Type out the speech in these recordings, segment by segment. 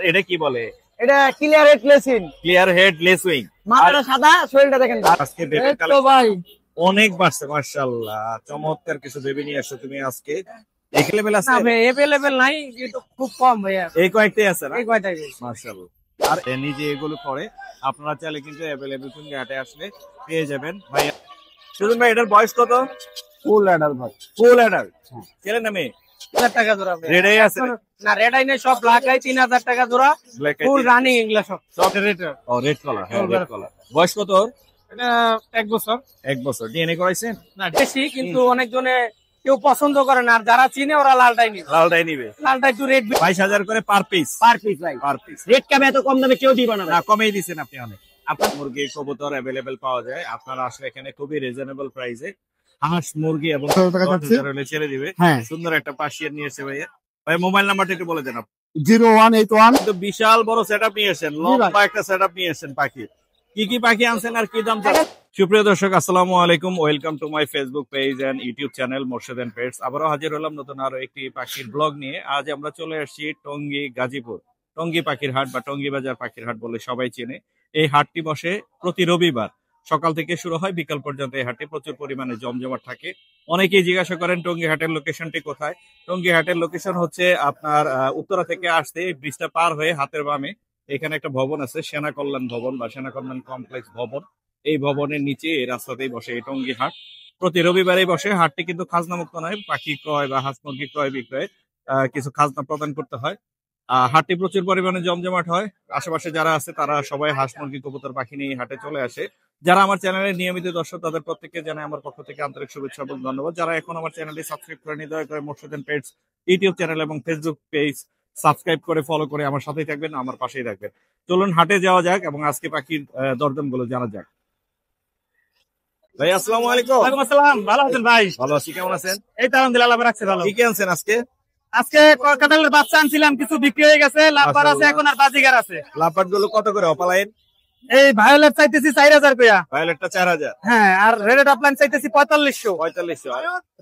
এটা কি বলে? এটা ক্লিয়ার হেড লেসিং। ক্লিয়ার হেড লেসিং, মাথাটা সাদা, শরীরটা দেখেন। আজকে বেবির তো ভাই অনেক বাড়ছে মাশাআল্লাহ। চমৎকার কিছু বেবি নিয়ে আসছো তুমি আজকে। अवेलेबल আছে? না ভাই अवेलेबल নাই, কিন্তু খুব কম ভাইয়া। এই কয়েকটাই আছে না? এই কয়টাই মাশাআল্লাহ। আর নিজে এগুলো করে আপনারা চাইলে কিন্তু अवेलेबल টঙ্গী হাটে আসলে পেয়ে যাবেন। ভাই সুজন ভাই, এটার বয়স কত? ফুল অ্যাডাল্ট ভাই। Full adult. ছেলে না মেয়ে? 1000 টাকা জোড়া। রেডাই আছে না? রেডাই নেই, সব ব্ল্যাক আই 3000 টাকা জোড়া। ফুল রানিং এগুলা সব। সব রেড। ও রেড কালার, হ্যাঁ রেড কালার। বয়স কত ওর? এটা 1 বছর। 1 বছর। ডিএনএ করাইছেন? না দেশি, কিন্তু অনেক জনে কেউ পছন্দ করে না, আর যারা চিনে ওরা লালটাই নিবে। লালটাই নিবে। লালটা একটু রেট 22000 করে পার পিস। পার পিস ভাই। Per piece. রেট কমে এত কম দামে কেউ দিবে না। না, কমেই দিবেন আপনি অনেক। আপনার মুরগি কবুতর अवेलेबल পাওয়া যায়। আপনারা আসলে এখানে খুবই রিজনেবল প্রাইসে হাঁস মুরগি এবং ছেড়ে দিবে। সুন্দর একটা পার্সিয়ান নিয়ে এসে ভাইয়া। ভাই মোবাইল নাম্বারটা একটু বলে দেন। 0181। তো বিশাল বড় সেটআপ নিয়ে এসেছেন, লম্বা একটা সেটআপ নিয়ে এসেছেন পাখি। কি কি পাখি আনছেন আর কি দাম চাচ্ছেন? সুপ্রিয় দর্শক, আসসালামু আলাইকুম। Welcome to my Facebook page and YouTube channel Morshed and pets. আবারও হাজির হলাম নতুন আরো একটি পাখির ব্লগ নিয়ে। আজ আমরা চলে আসছি টঙ্গী গাজীপুর। টঙ্গী পাখির হাট বা টঙ্গী বাজার পাখির হাট বলে সবাই চেনে। এই হাটটি বসে প্রতি রবিবার, সকাল থেকে শুরু হয়, বিকাল পর্যন্ত এই হাটে প্রচুর পরিমাণে জমজমাট থাকে। অনেকেই জিজ্ঞাসা করেন টঙ্গী হাটের লোকেশনটি কোথায়। টঙ্গী হাটের লোকেশন হচ্ছে আপনার উত্তরা থেকে আসতে ব্রিজটা পার হয়ে হাতের বামে এখানে একটা ভবন আছে, সেনা কল্যাণ ভবন বা সেনা কল্যাণ কমপ্লেক্স ভবন। এই ভবনের নিচে এই রাস্তাতেই বসে এই টঙ্গী হাট। প্রতি রবিবারেই বসে। হাটটি কিন্তু খাজনা মুক্ত নয়, পাখি ক্রয় বা হাঁস মুরগি ক্রয় বিক্রয় কিছু খাজনা প্রদান করতে হয়। হাটটি প্রচুর পরিমাণে জমজমাট হয়। আশেপাশে যারা আছে তারা সবাই হাঁস মুরগি কবুতর পাখি নিয়ে হাটে চলে আসে। যারা আমার চ্যানেলের নিয়মিত দর্শক তাদের প্রত্যেককে জানাই আমার পক্ষ থেকে আন্তরিক শুভেচ্ছা এবং ধন্যবাদ। যারা এখন আমার চ্যানেলটি সাবস্ক্রাইব করেনি, দয়া করে Morshed and pets YouTube channel এবং ফেসবুক পেজ সাবস্ক্রাইব করে ফলো করে আমার সাথেই থাকবেন, আমার পাশেই থাকবেন। চলুন হাটে যাওয়া যাক এবং আজকে পাখির দরদাম গুলো জানা যাক। ভাই আসসালামু আলাইকুম। ওয়ালাইকুম আসসালাম। ভালো আছেন ভাই? ভালো আছি, কেমন আছেন? এই তো আলহামদুলিল্লাহ, আল্লাহ রাখছে ভালো। কি কি আনছেন আজকে? আজকে কাঁঠালের বাচ্চা আনছিলাম, কিছু বিক্রি হয়ে গেছে। লাভবার আছে এখন, আর বাজিগার আছে। লাভবার গুলো কত করে অপালাইন? এই ভায়োলেট চাইতেছি 4000 কইয়া। ভায়োলেটটা 4000। হ্যাঁ, আর রেড অফলাইন চাইতেছি 4500। 4500।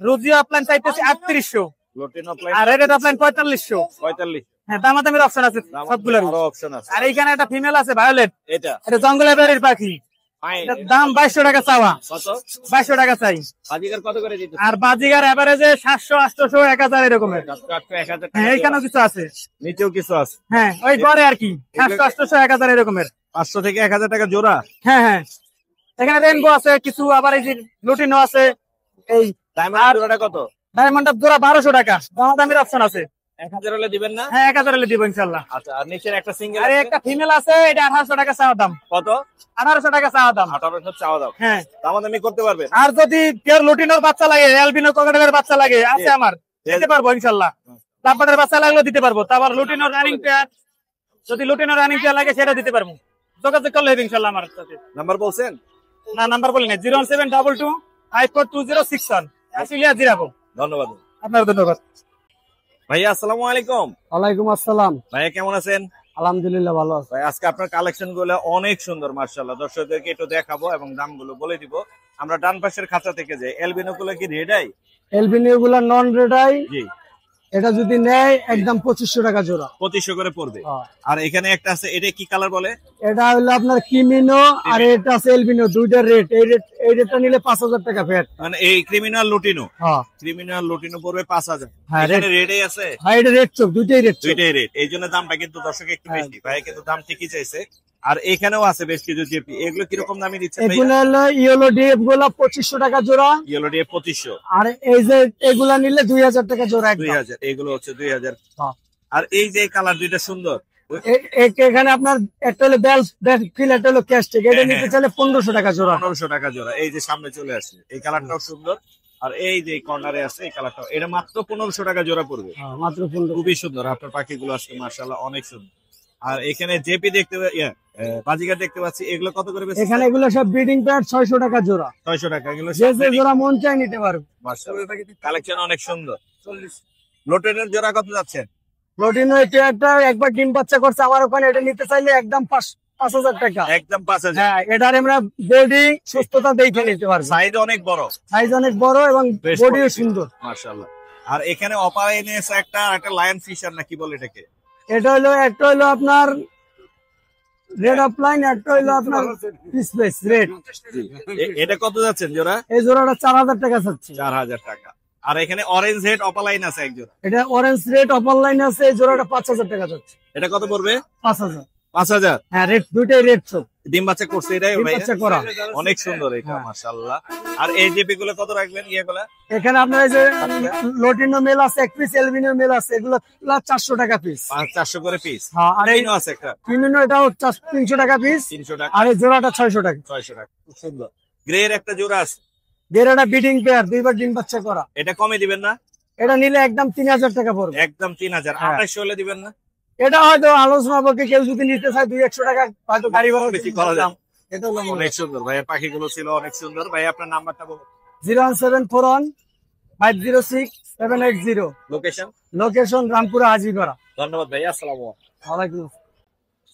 রোজিও অফলাইন চাইতেছি 3800। লোটিন অফলাইন আর রেড অফলাইন 4500। 45। হ্যাঁ, দামাদামির অপশন আছে সবগুলোর। আরো অপশন আছে। আর এইখানে একটা ফিমেল আছে ভায়োলেট। এটা জঙ্গলের বাড়ির পাখি। এটার দাম 2200 টাকা চাওয়া। কত? 2200 টাকা চাই। বাজিগার কত করে দিতে? আর বাজিগার এভারেজে 700 800 1000 এরকমের। 1000 টাকা। হ্যাঁ, এইখানেও কিছু আছে, নিচেও কিছু আছে। হ্যাঁ ওই গড়ে আর কি 700 800 1000 এরকমের। 500 থেকে 1000 টাকা জোড়া। হ্যাঁ হ্যাঁ, এখানে রেনবো আছে কিছু, আবার এই যে লুটিনো আছে। এই ডায়মন্ড জোড়াটা কত? ডায়মন্ড জোড়া 1200 টাকা। দামাদামির অপশন আছে। 1000 হলে দিবেন না? হ্যাঁ, 1000 হলে দিব ইনশাআল্লাহ। আচ্ছা, আর নিচের একটা সিঙ্গেল আরে একটা ফিমেল আছে, এটা 1800 টাকা চাওয়া দাম। কত? 1800 টাকা চাওয়া দাম। 1800 চাওয়া দাম। হ্যাঁ, দামাদামি করতে পারবেন। আর যদি কেউ লুটিনোর বাচ্চা লাগে, অ্যালবিনো ককাটেলের বাচ্চা লাগে, আছে আমার, দিতে পারবো ইনশাআল্লাহ। লাভবারের বাচ্চা লাগলেও দিতে পারবো। তারপর লুটিনোর রানিং পেয়ার, যদি লুটিনোর রানিং পেয়ার লাগে সেটা দিতে পারবো। যোগাযোগ করলে হবে ইনশাআল্লাহ আমার সাথে। নাম্বার বলছেন? না, নাম্বার বলি না। 01722 542061 আসিলিয়া জিরাবো। ধন্যবাদ। আপনার ধন্যবাদ। ভাইয়া আসসালামু আলাইকুম। ওয়ালাইকুম আসসালাম। ভাইয়া কেমন আছেন? আলহামদুলিল্লাহ ভালো আছি। ভাই আজকে আপনার কালেকশন গুলো অনেক সুন্দর মাশাআল্লাহ। দর্শকদেরকে একটু দেখাবো এবং দামগুলো বলে দিব। আমরা ডান পাশের খাঁচা থেকে যাই। এলবিনো গুলো কি রেড আই? এলবিনিও গুলা নন রেড আই। জি। এটা যদি নেয় একদম 2500 টাকা জোড়া। 2500 করে পড়বে। আর এখানে একটা আছে, এটা কি কালার বলে? এটা হলো আপনার কিমিনো, আর এটা আছে এলবিনো, দুইটা রেট। এই রেটটা নিলে 5000 টাকা ফ্যাট। মানে এই ক্রিমিনাল লুটিনো। হ্যাঁ, ক্রিমিনাল লুটিনো পড়বে 5000। হ্যাঁ, এখানে রেডই আছে। হ্যাঁ, এটা রেট চোখ, দুইটাই রেট। দুইটাই রেট, এই জন্য দামটা কিন্তু দর্শক একটু বেশি। ভাই কিন্তু দাম ঠিকই চাইছে। আর এখানেও আছে বেশ কিছু জেপি। এগুলো কিরকম দামে দিচ্ছেন ভাই? এগুলো হলো ইয়েলো ডিএফ গুলা 2500 টাকা জোড়া। Yellow DF 2500। আর এই যে এগুলা নিলে 2000 টাকা জোড়া। 2000। এগুলো হচ্ছে 2000। আর এই যে কালার দুইটা সুন্দর। এখানে আপনার একটা হলো বেল ফিল, একটা হলো ক্যাস্টিক। এটা নিতে চাইলে 1500 টাকা জোড়া। 1500 টাকা জোড়া। এই যে সামনে চলে আসছে, এই কালারটাও সুন্দর। আর এই যে কর্নারে আছে এই কালারটাও, এটা মাত্র 1500 টাকা জোড়া পড়বে। মাত্র 1500। খুবই সুন্দর আপনার পাখিগুলো আজকে মাশাআল্লাহ অনেক সুন্দর। আর এখানে জেপি দেখতে বাজিগার দেখতে পাচ্ছি, এগুলো কত করে বেচছেন? এখানে এগুলো সব ব্রিডিং পেয়ার 600 টাকা জোড়া। 600 টাকা। এগুলো যে জোড়া মন চাই নিতে পারবে। মাশাআল্লাহ কালেকশন অনেক সুন্দর। 40। লোটেনের জোড়া কত যাচ্ছে? প্রোটিন পেয়ারটা একবার ডিম বাচ্চা করছে আমার ওখানে, এটা নিতে চাইলে একদম 5000 টাকা। একদম 5000। হ্যাঁ, এটার আমরা বডি সুস্থতা দেখে নিতে পারবো। সাইজ অনেক বড়। সাইজ অনেক বড় এবং বডিও সুন্দর মাশাআল্লাহ। আর এখানে অপারেনেস একটা লায়ন ফিশার না কি বলে এটাকে? এটা হলো একটা হলো আপনার রেড অফলাইন, একটা হলো আপনার স্পেস রেড। এটা কত যাচ্ছেন জোড়া? এই জোড়াটা 4000 টাকা চাচ্ছি। 4000 টাকা। আর এখানে অরেঞ্জ হেড অপালাইন আছে এক জোড়া। এটা অরেঞ্জ রেড অফলাইন আছে, এই জোড়াটা 5000 টাকা চাচ্ছি। এটা কত পড়বে? 5000। 5000। হ্যাঁ রেড, দুইটাই রেড সব। ডিম বাচ্চা করছে এটাই ডিম ভাই? বাচ্চা করা। অনেক সুন্দর এটা, মাশাআল্লাহ। আর এই জেপি গুলো কত রাখবেন ইয়েগুলা? এখানে আপনার এই যে লোটিনো মেল আছে এক পিস, এলবিনো মেল আছে, এগুলো 400 টাকা পিস। 400 করে পিস। হ্যাঁ, আর এই কিনো আছে একটা কিমিনো এটাও 300 টাকা পিস। 300 টাকা। আর এই জোড়াটা 600 টাকা। 600 টাকা। খুব সুন্দর। গ্রে এর একটা জোড়া আছে। গেরাটা বিডিং পেয়ার, দুইবার ডিম বাচ্চা করা। এটা কমে দিবেন না? এটা নিলে একদম 3000 টাকা পড়বে। একদম 3000। হ্যাঁ। 2800 হলে দিবেন না? এটা হয়তো আলোচনা পক্ষে কেউ যদি নিতে চায় 200-100 টাকা হয়তো গাড়ি ভাড়া বেশি করা যায়। এটা হলো অনেক সুন্দর ভাইয়ের পাখিগুলো ছিল অনেক সুন্দর। ভাই আপনার নাম্বারটা বলুন। 01741-506-780। লোকেশন? লোকেশন রামপুরা হাজিপাড়া। ধন্যবাদ ভাই, আসসালামু আলাইকুম। ওয়ালাইকুম আসসালাম।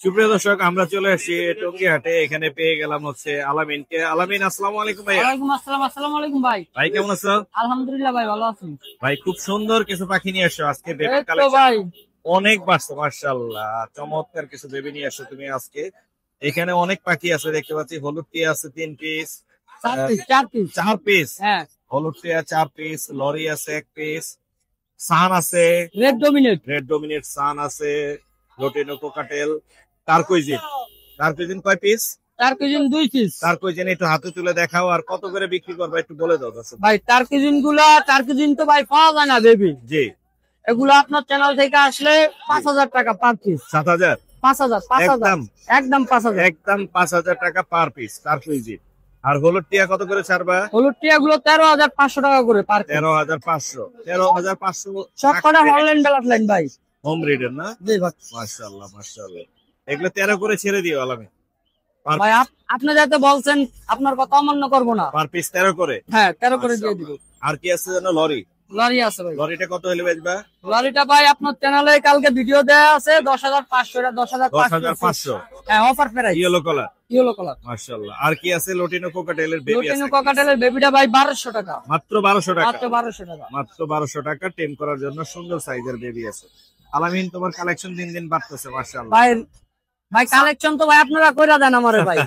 সুপ্রিয় দর্শক, আমরা চলে আসছি টঙ্গী হাটে। এখানে পেয়ে গেলাম হচ্ছে আলামিনকে। আলামিন, আসসালামু আলাইকুম ভাই। ওয়ালাইকুম আসসালাম। আসসালামু আলাইকুম ভাই। ভাই কেমন আছো? আলহামদুলিল্লাহ ভাই, ভালো আছি। ভাই খুব সুন্দর কিছু পাখি নিয়ে আসছো আজকে। বেবি এই তো কালেকশন ভাই, অনেক বাড়ছে, মাশাআল্লাহ। চমৎকার কিছু বেবি নিয়ে আসছো তুমি আজকে। এখানে অনেক পাখি আছে দেখতে পাচ্ছি। হলুদ টিয়া আছে 3 পিস, 4 পিস। 4 পিস। হ্যাঁ, হলুদ টিয়া 4 পিস, লরি আছে 1 পিস, সান আছে, রেড ডমিনেট। রেড ডোমিনেট সান আছে, লোটিনো কোকাটেল, টার্কুইজিন। টার্কুইজিন কয় পিস? 4 KG 2 piece. টার্কুইজিন একটু হাতে তুলে দেখাও, আর কত করে বিক্রি করবে একটু বলে দাও দর্শক। ভাই 4 কেজি গুলা, 4 কেজি তো ভাই পাওয়া যায় না বেবি। জি। এগুলো আপনার চ্যানেল থেকে আসলে 5000 টাকা পার পিস। 7000? 5000 একদম একদম 5000। একদম 5000 টাকা পার পিস টার্কুইজিন। আর হলুদ টিয়া কত করে ছাড়বা? হলুদ টিয়া গুলো 13500 টাকা করে পার পিস। 13500। 13500 সব কটা হল্যান্ড ব্লাড লাইন ভাই। হোম রিডার না? জি ভাই। মাশাআল্লাহ মাশাআল্লাহ। এগুলো 13 করে ছেড়ে দিও আলামিন। ভাই আপনি যাতে বলছেন, আপনার কথা অমান্য করব না। পার পিস 13 করে? হ্যাঁ, 13 করে দিয়ে দিব। আর কি আছে জানো? লরি। লরি আছে ভাই। লরিটা কত হলে বেচবা? লরিটা ভাই আপনার চ্যানেলে কালকে ভিডিও দেয়া আছে 10500। এটা 10500। হ্যাঁ, offer price. Yellow colour. Yellow colour. মাশাআল্লাহ। আর কি আছে? লোটিনো কোকাটেলের বেবি আছে। লুটিনো ককাটেলের বেবিটা ভাই 1200 টাকা। মাত্র 1200 টাকা। মাত্র 1200 টাকা। মাত্র 1200 টাকা টেম করার জন্য সুন্দর সাইজের বেবি আছে। আলামিন, তোমার কালেকশন দিন দিন বাড়তেছে, মাশাআল্লাহ। ভাই ভাই কালেকশন তো ভাই আপনারা কইরা দেন আমারে ভাই।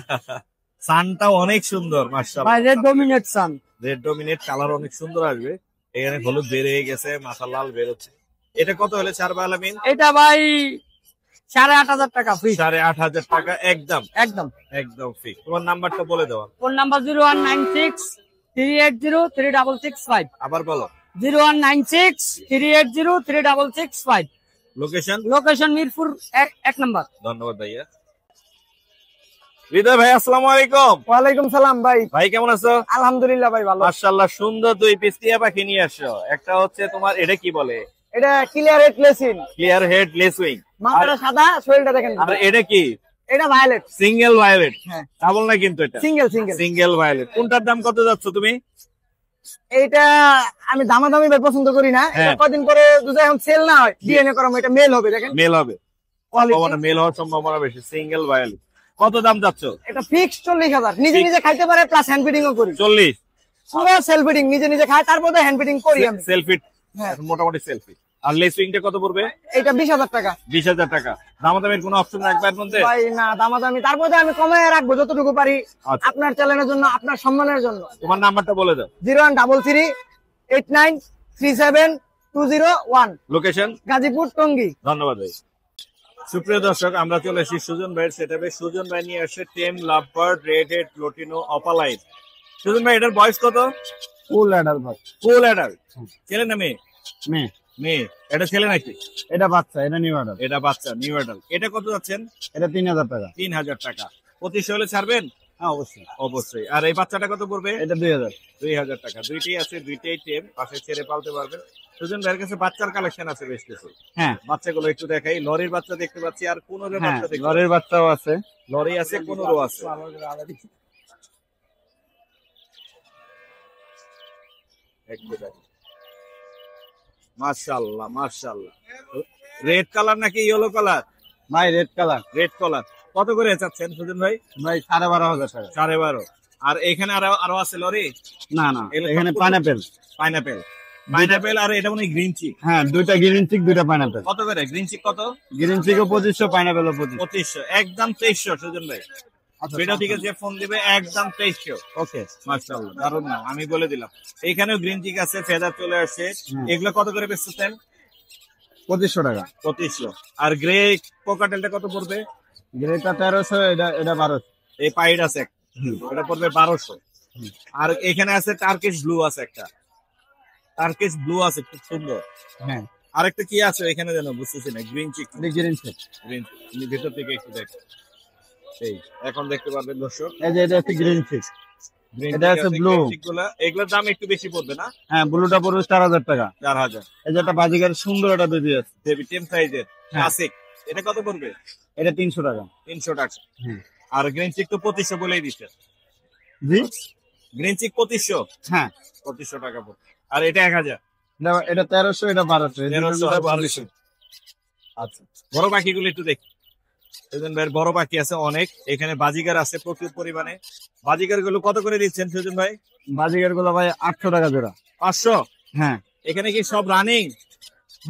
সানটা অনেক সুন্দর, মাশাআল্লাহ। ভাই রেড ডমিনেট সান। রেড ডোমিনেট কালার অনেক সুন্দর আসবে। এখানে হলুদ বের হয়ে গেছে, মাথা লাল বের হচ্ছে। এটা কত হলে ছাড়বা আলামিন? এটা ভাই 8500 টাকা ফিক্স। 8500 টাকা একদম। একদম একদম ফিক্স। তোমার নাম্বারটা বলে দাও। Phone number 01963803665। আবার বলো। 01963803665। লোকেশন? Location Mirpur 1 number. ধন্যবাদ ভাইয়া। হৃদয় ভাই, আসসালামু আলাইকুম। ওয়ালাইকুম সালাম ভাই। ভাই কেমন আছো? আলহামদুলিল্লাহ ভাই, ভালো। মাশাআল্লাহ, সুন্দর 2 পিস টিয়া পাখি নিয়ে আসছো। একটা হচ্ছে তোমার, এটা কি বলে? এটা clear red lacewing, clear head lace wing. মাথাটা সাদা, শরীরটা দেখেন। আর এটা কি? এটা ভায়োলেট। Single violet. হ্যাঁ। ডাবল না কিন্তু এটা। Single single. Single violet. কোনটার দাম কত যাচ্ছ তুমি? এইটা আমি দামাদামি ভাই পছন্দ করি না। এটা হ্যাঁ। কদিন পরে যদি এখন সেল না হয় ডিএনএ করাম, এটা মেল হবে দেখেন। মেল হবে। সম্ভাবনা মেল হওয়ার সম্ভাবনা বেশি। Single violet. কত দাম যাচ্ছ? এটা ফিক্স 40,000। নিজে নিজে খাইতে পারে, প্লাস হ্যান্ড ফিডিং ও করি। 40? পুরো সেলফ ফিডিং, নিজে নিজে খায়, তারপরে হ্যান্ড ফিডিং করি আমি। সেলফি? হ্যাঁ। মোটামুটি সেলফি। আর লেস উইংটা কত পড়বে? এটা 20,000 টাকা। 20,000 টাকা। দামাদামের কোনো অপশন রাখবে এর মধ্যে? ভাই না, দামাদামি তারপরে আমি কমে রাখবো যতটুকু পারি, আচ্ছা। আপনার চ্যানেলের জন্য, আপনার সম্মানের জন্য। তোমার নাম্বারটা বলে দাও। 01338937201। লোকেশন? গাজীপুর, টঙ্গী। ধন্যবাদ ভাই। সুপ্রিয় দর্শক, আমরা চলে এসেছি সুজন ভাইয়ের সেটআপে। সুজন ভাই নিয়ে আসছে tame lovebird red head lutino opaline. Sujon ভাই, এটার বয়স কত? ফুল অ্যাডাল ভাই। Full adult. ছেলে না মেয়ে? মেয়ে। মেয়ে। এটা ছেলে নাকি? এটা বাচ্চা, এটা নিউ অ্যাডাল। এটা বাচ্চা, নিউ অ্যাডাল্ট। এটা কত যাচ্ছেন? এটা 3000 টাকা। 3000 টাকা। 25 হলে ছাড়বেন? হ্যাঁ অবশ্যই। অবশ্যই। আর এই বাচ্চাটা কত পড়বে? এটা 2000। 2000 টাকা। দুইটাই আছে, দুইটাই টেম, পাশে ছেড়ে পালতে পারবেন। সুজন ভাইয়ের কাছে বাচ্চার কালেকশন আছে বেশ কিছু। হ্যাঁ। বাচ্চাগুলো একটু দেখাই। লরির বাচ্চা দেখতে পাচ্ছি, আর কোনোরের বাচ্চা দেখতে লরির বাচ্চাও আছে। লরি আছে, কোনোরও আছে। মাশাআল্লাহ মাশাআল্লাহ। রেড কালার নাকি ইয়েলো কালার? ভাই রেড কালার। Red colour. কত করে চাচ্ছেন সুজন ভাই? ভাই 12,500 টাকা। 12.5। আর এখানে আরো আছে লরি? না না, এখানে পাইনাপেল। পাইনাপেল। পাইনাপেল আর এটা মানে গ্রিন চিক। হ্যাঁ, দুইটা গ্রিন চিক, দুইটা পাইনাপেল। কত করে গ্রিন চিক? কত? গ্রিন চিকও 2500, পাইনাপেলও 2500। 2500, একদম 2300 সুজন ভাই। ভিডিও থেকে যে ফোন দিবে একদম 2300। ওকে, মাশাআল্লাহ, দারুণ নাম, আমি বলে দিলাম। এখানেও গ্রিন চিক আছে, ফেদার চলে আসছে। এগুলো কত করে বেচতেছেন? 2500 টাকা। 2500। আর গ্রে কোকাটেলটা কত পড়বে? গ্রেটা 1300, এটা 1200। এই পাইড আছে একটা, এটা পড়বে 1200। আর এখানে আছে টার্কিশ ব্লু আছে একটা, টার্কিশ ব্লু আছে, খুব সুন্দর। হ্যাঁ, আরেকটা কি আছে এখানে যেন বুঝতেছি না, green cheek. Green cheek, green cheek ভিতর থেকে একটু দেখ, এই এখন দেখতে পারবেন দর্শক। এই যে এটা হচ্ছে গ্রিন চিক, এটা আছে ব্লু। এগুলোর দাম একটু বেশি পড়বে না? হ্যাঁ, ব্লুটা পড়বে 4000 টাকা। 4000। এই যে একটা বাজিকার সুন্দর একটা বেবি আছে, বেবি টেম সাইজের ক্লাসিক, এটা কত পড়বে? এটা 300 টাকা। 300 টাকা। হুম। আর গ্রিন চিক তো 2500 বলেই দিচ্ছে। জি, গ্রিন চিক 2500। হ্যাঁ, 2500 টাকা পড়বে। আর এটা 1000। এটা 1300, এটা 1200। 1300 আর 1200। আচ্ছা, বড় পাখিগুলো একটু দেখি। সুজন ভাইয়ের বড় পাখি আছে অনেক, এখানে বাজিগার আছে প্রচুর পরিমাণে। বাজিগার গুলো কত করে দিচ্ছেন সুজন ভাই? বাজিকার গুলো ভাই 800 টাকা জোড়া। 500? হ্যাঁ, এখানে কি সব রানিং?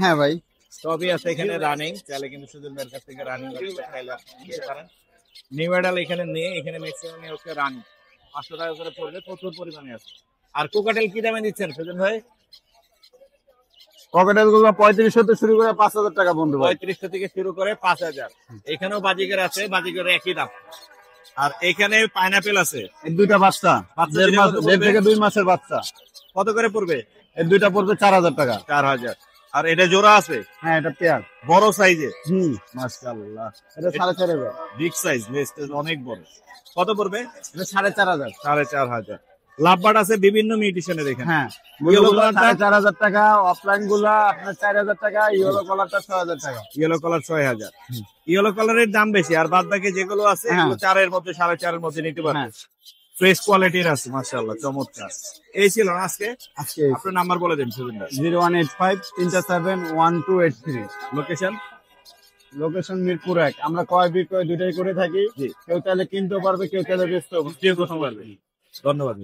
হ্যাঁ ভাই, সবই আছে এখানে রানিং, চাইলে কিন্তু সুজন ভাইয়ের কাছ থেকে রানিং নিতে পারেন। নিউ অ্যাডাল এখানে নিয়ে, এখানে ম্যাক্সিমাম হচ্ছে রানিং। 500 টাকা করে পড়বে, প্রচুর পরিমাণে আছে। আর কোকাটেল কি দামে দিচ্ছেন সুজন ভাই? ককেটেল গুলো 3500 থেকে শুরু করে 5000 টাকা বন্ধু ভাই। 3500 থেকে শুরু করে 5000। এখানেও বাজিগার আছে, বাজিগার একই দাম। আর এখানে পাইনাপেল আছে, এই দুইটা বাচ্চা, বাচ্চা 1.5 থেকে 2 মাসের বাচ্চা। কত করে পড়বে? এই দুইটা পড়বে 4000 টাকা। 4000। আর এটা জোড়া আছে, হ্যাঁ, এটা পেয়ার। বড় সাইজের। মাশাআল্লাহ, এটা 4500। বিগ সাইজ, অনেক বড়। কত পড়বে? এটা 4500। 4500। লাভবার্ড আছে বিভিন্ন মিউটেশনের এখানে। হ্যাঁ, ইয়েলো ইয়েলো কালারটা? 4500 টাকা, অফলাইন গুলা আপনার 4000 টাকা, ইয়েলো কালারটা 6000 টাকা। Yellow colour 6000। ইয়েলো কালারের দাম বেশি, আর বাদ বাকি যেগুলো আছে এগুলো 4 এর মধ্যে, 4.5 এর মধ্যে নিতে পারবেন। ফ্রেশ কোয়ালিটির আছে, মাশাআল্লাহ, চমৎকার। এই ছিল না আজকে। আজকে আপনার নাম্বার বলে দিন সুজন ভাই। 0185-337-1283। লোকেশন? লোকেশন মিরপুর 1। আমরা ক্রয় বিক্রয় দুটাই করে থাকি। কেউ চাইলে কিনতেও পারবে, কেউ চাইলে বেচতেও পারবে। ধন্যবাদ।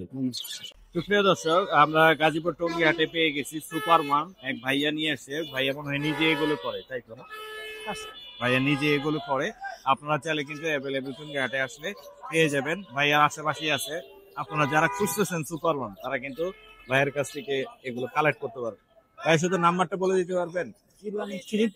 সুপ্রিয় দর্শক, আমরা গাজীপুর টঙ্গী হাটে পেয়ে গেছি সুপারমান। এক ভাইয়া নিয়ে আসে, ভাইয়া মনে হয় নিজে এগুলো করে, তাই তো না? ভাইয়া নিজে এগুলো করে। আপনারা চাইলে কিন্তু অ্যাভেলেবল টঙ্গী হাটে আসলে পেয়ে যাবেন। ভাইয়ার আশেপাশে আছে, আপনারা যারা খুঁজতেছেন সুপারমান, তারা কিন্তু ভাইয়ের কাছ থেকে এগুলো কালেক্ট করতে পারবেন। ভাই শুধু নাম্বারটা বলে দিতে পারবেন?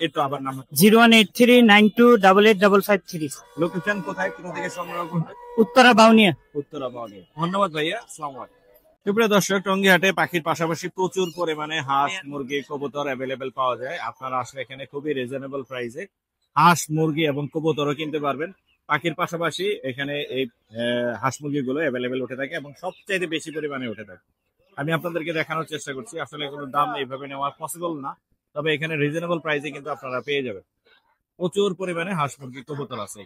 একটু আবার নাম্বার। 018392885553। লোকেশন কোথায়, কোথা থেকে সংগ্রহ করবেন? উত্তরা বাউনিয়া। উত্তরা বাউনিয়া। ধন্যবাদ ভাইয়া, আসসালামু আলাইকুম। সুপ্রিয় দর্শক, টঙ্গী হাটে পাখির পাশাপাশি প্রচুর পরিমাণে হাঁস, মুরগি, কবুতর অ্যাভেলেবেল পাওয়া যায়। আপনারা আসলে এখানে খুবই রিজনেবল প্রাইসে হাঁস, মুরগি এবং কবুতরও কিনতে পারবেন। পাখির পাশাপাশি এখানে এই হাঁস মুরগিগুলো অ্যাভেলেবেল উঠে থাকে এবং সবচাইতে বেশি পরিমাণে উঠে থাকে। আমি আপনাদেরকে দেখানোর চেষ্টা করছি, আসলে কোনো দাম এইভাবে নেওয়া পসিবল না, তবে এখানে রিজনেবল প্রাইসে কিন্তু আপনারা পেয়ে যাবেন। প্রচুর পরিমাণে হাঁস, মুরগি, কবুতর আছে।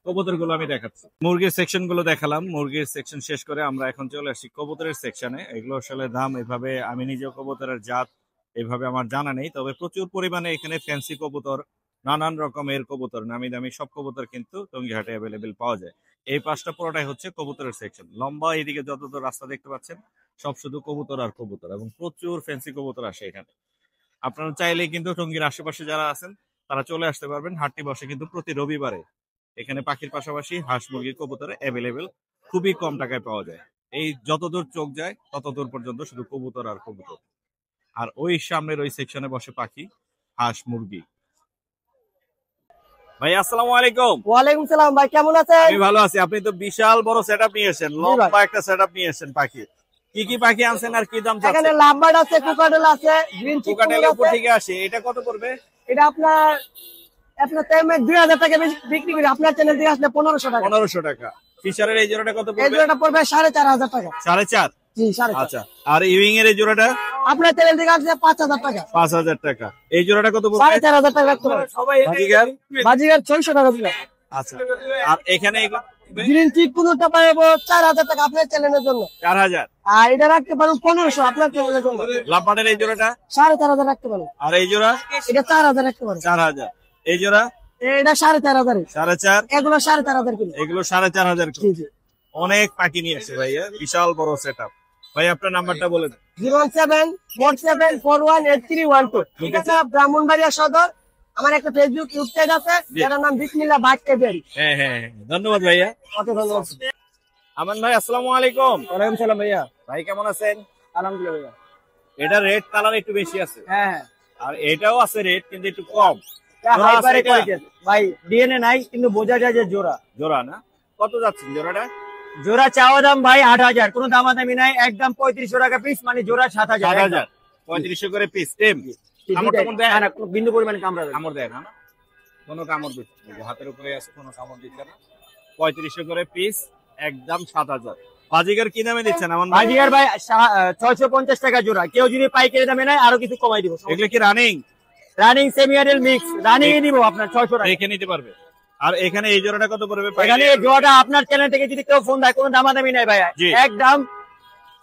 কবুতর গুলো আমি দেখাচ্ছি। মুরগির সেকশন গুলো দেখালাম, মুরগির সেকশন শেষ করে আমরা এখন চলে আসছি কবুতরের সেকশনে। এগুলো আসলে দাম এভাবে, আমি নিজেও কবুতরের জাত এভাবে আমার জানা নেই, তবে প্রচুর পরিমাণে এখানে ফ্যান্সি কবুতর, নানান রকমের কবুতর, নামি দামি সব কবুতর কিন্তু টঙ্গী হাটে অ্যাভেলেবেল পাওয়া যায়। এই পাশটা পুরোটাই হচ্ছে কবুতরের সেকশন। লম্বা এদিকে যতদূর রাস্তা দেখতে পাচ্ছেন সব শুধু কবুতর আর কবুতর, এবং প্রচুর ফ্যান্সি কবুতর আসে এখানে। আপনারা চাইলে কিন্তু টঙ্গীর আশেপাশে যারা আছেন তারা চলে আসতে পারবেন। হাটটি বসে কিন্তু প্রতি রবিবারে। এখানে পাখির পাশাপাশি হাঁস, মুরগি, কবুতর অ্যাভেলেবেল খুবই কম টাকায় পাওয়া যায়। এই যতদূর চোখ যায় ততদূর পর্যন্ত শুধু কবুতর আর কবুতর। আর ওই সামনের ওই সেকশনে বসে পাখি, হাঁস, মুরগি। ভাই আসসালামু আলাইকুম। ওয়ালাইকুম সালাম ভাই, কেমন আছেন? আমি ভালো আছি। আপনি তো বিশাল বড় সেটআপ নিয়ে এসেছেন, লম্বা একটা সেটআপ নিয়ে এসেছেন পাখি। কি কি পাখি আনছেন আর কি দাম এখানে চাচ্ছেন? লাভবার্ড আছে, কোকাটেল আছে, গ্রিন চিক কোকাটেল উপর থেকে আসে, এটা কত পড়বে? এটা আপনার টাইমে 2000 টাকা বিক্রি করি, আপনার চ্যানেল থেকে আসলে 1500 টাকা। 1500 টাকা। ফিশারের এই জোড়াটা কত এই পড়বে? জোড়াটা পড়বে 4500 টাকা। 4.5? জি 4.5। আচ্ছা, আর ইউইং এর এই জোড়াটা? আপনার চ্যানেল থেকে আসলে 5000 টাকা। 5000 টাকা। এই জোড়াটা কত পড়বে? 4500 টাকা রাখতে পারেন। বাজিগার? বাজিগার 600 টাকা দিলাম। আচ্ছা, আর এখানে এগুলো গ্রিন চিক পুরোটা পাবো 4000 টাকা আপনার চ্যানেলের জন্য। 4000। আর এটা রাখতে পারেন 1500 আপনার চ্যানেলের জন্য। লাভবার্ডের এই জোড়াটা? 4500 রাখতে পারেন। আর এই জোড়া? এটা 4000 রাখতে পারেন। 4000। এই জোড়া? এটা 4500। 4.5? এগুলো 4500 কিলো। এগুলো 4500 জি জি। অনেক পাখি নিয়ে আসছে ভাইয়া, বিশাল বড় সেটআপ। ভাই আপনার নাম্বারটা বলে দেন। 07474183112। ঠিক আছে, ব্রাহ্মণবাড়িয়া সদর। আমার একটা ফেসবুক পেজ আছে, যার নাম বিসমিল্লাহ বাটকে বেরি। হ্যাঁ হ্যাঁ হ্যাঁ, ধন্যবাদ ভাইয়া। কত ধন্যবাদ। আমান ভাই আসসালামু আলাইকুম। ওয়ালাইকুম সালাম ভাইয়া। ভাই কেমন আছেন? আলহামদুলিল্লাহ ভাইয়া। এটা রেড কালার একটু বেশি আছে, হ্যাঁ আর এটাও আছে রেড কিন্তু একটু কম। হ্যাঁ, জোড়া আছে হাইপারে এটা? কোয়ালিটি ভাই, ডিএনএ নাই কিন্তু বোঝা যায় যে জোড়া। জোড়া না? কত যাচ্ছে জোড়াটা? জোড়া চাওয়া দাম ভাই 8000, কোনো দামাদামি নাই, একদম 3500 টাকা পিস, মানে জোড়া 7000। 7000, 3500 করে পিস। টেম কামড় টামড় দেয়? না, কোনো বিন্দু পরিমাণে কামড়াবে না। কামড় দেয় না? না, কোনো কামড় দিচ্ছে না, হাতের উপরে আছে, কোনো কামড় দিচ্ছে না। 3500 করে পিস, একদম 7000। বাজিগার কি দামে দিচ্ছেন আমার ভাই? বাজিগার ভাই 650 টাকা জোড়া, কেউ যদি পাইকারি দামে নেয় আরো কিছু কমাই দিব। এগুলো কি running? Running semi adult mix, running এ দিব আপনার 600 টাকা। রেখে নিতে পারবে। আর এখানে এই জোড়াটা কত পড়বে? এখানে জোড়াটা আপনার চ্যানেল থেকে যদি কেউ ফোন দেয়, কোনো দামাদামি নাই ভাইয়া, জি। একদম